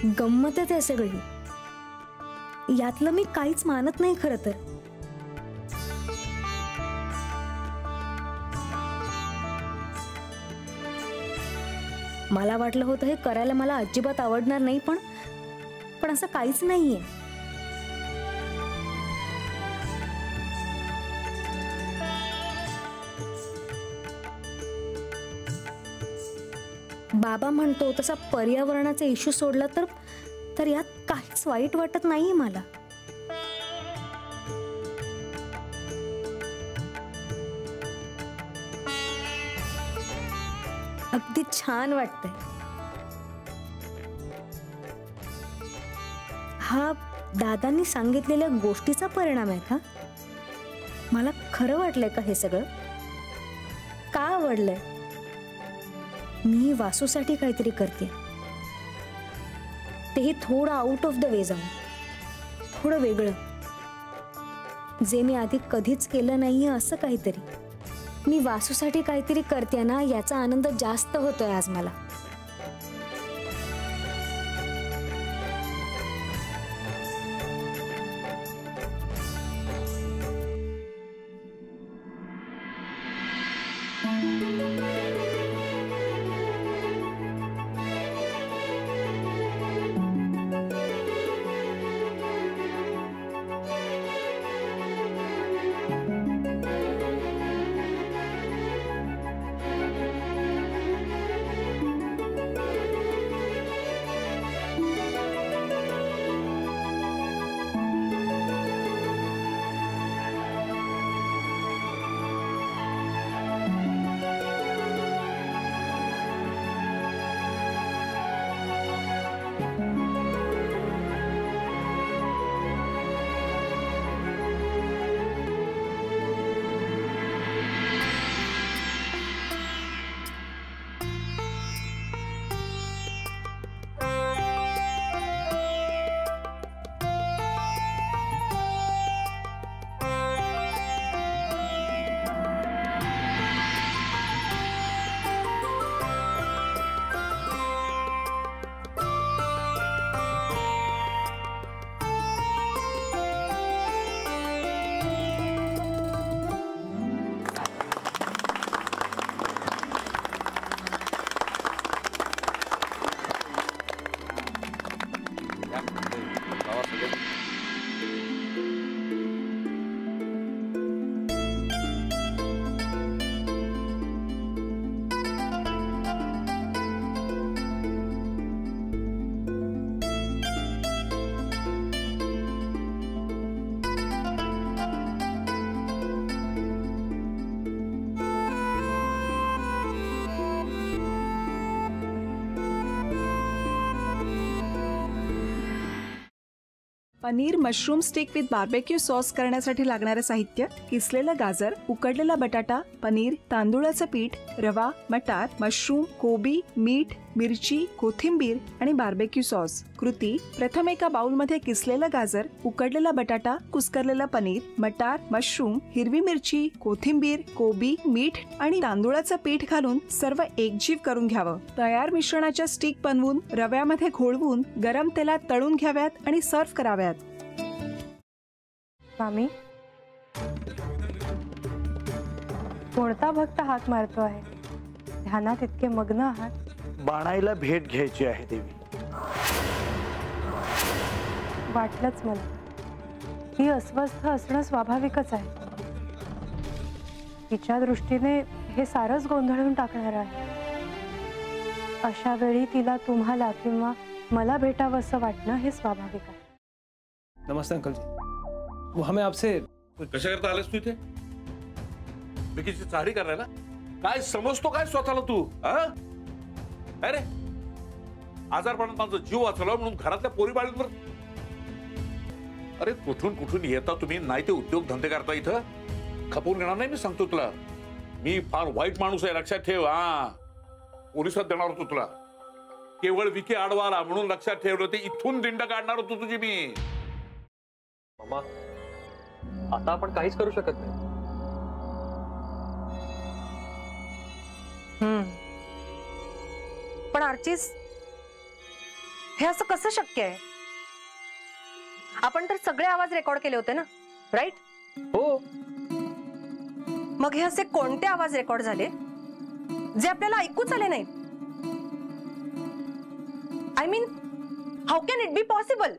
गंमतच आहे सगळी. यातलं मी काहीच मानत नाही खरं तर. मला वाटलं होतं हे करायला मला अजिबात आवडणार नाही, पण असं काहीच नाहीये. बाबा म्हणतो तसा पर्यावरणाचा इश्यू सोडला तर यात काहीच वाईट वाटत नाहीये मला. अगदी छान वाटतंय. हा दादांनी सांगितलेल्या गोष्टीचा परिणाम आहे का? मला खरं वाटलंय का हे सगळं? का आवडलंय? मी वासूसाठी काहीतरी करते, तेही थोडं आउट ऑफ द वे जाऊन, थोडं वेगळं, जे मी आधी कधीच केलं नाहीये असं काहीतरी. मी वासूसाठी काहीतरी करते ना, याचा आनंद जास्त होतोय आज मला. Paneer mushroom stick with barbecue sauce करण्यासाठी लागणारे साहित्य: किसलेलं गाजर, उकडलेला बटाटा, पनीर, तांदूळाचं पीठ, रवा, मटार, मशरूम, कोबी, मीठ, मिरची, कोथिंबीर आणि बार्बेक्यू सॉस. कृती: प्रथम एका बाउलमध्ये किसलेलं गाजर, उकडलेला बटाटा, कुस्करलेलं पनीर, मटार, मशरूम, हिरवी मिरची, कोथिंबीर, कोबी, मीठ आणि तांदूळाचं पीठ घालून सर्व एकजीव करून घ्यावं. तयार मिश्रणाच्या स्टिक बनवून रव्यामध्ये घोळवून गरम तेलात तळून घ्याव्यात आणि सर्व्ह कराव्यात. मामी, कोणता भक्त हाक मारतो आहे? ध्यानात इतके मग्न आहात. बाणाईला भेट घ्यायची आहे देवी. वाटलंच मला. ही अस्वस्थ असणं स्वाभाविकच आहे. तिच्या दृष्टीने हे सारंच गोंधळून टाकणार आहे. अशा वेळी तिला तुम्हाला किंवा मला भेटावं असं वाटणं हे स्वाभाविक आहे. नमस्ते अंकल जी. वो हमें आपसे कशा करता आलेस तू इथे? विकीची चाळी करायला? काय समजतो काय स्वतःला तू? अरे आजारपणात माझा जीव वाचला म्हणून घरातल्या पोरीबाळींवर. अरे कुठून कुठून येता तुम्ही? नाही ते उद्योग धंदे करता इथं. खपवून घेणार नाही मी सांगतो तुला. मी फार वाईट माणूस आहे, लक्षात ठेव. पोलिसात देणार होतो तुला. केवळ विकी आडवाला म्हणून लक्षात ठेवलं. ते इथून दिंड काढणार होतो तुझी मी. मामा, आता आपण काहीच करू शकत नाही. पण आर्चिस, हे असं कसं शक्य आहे? आपण तर सगळे आवाज रेकॉर्ड केले होते ना, राईट? हो. मग हे असे कोणते आवाज रेकॉर्ड झाले जे आपल्याला ऐकूच आले नाहीत? I mean, how can it be possible?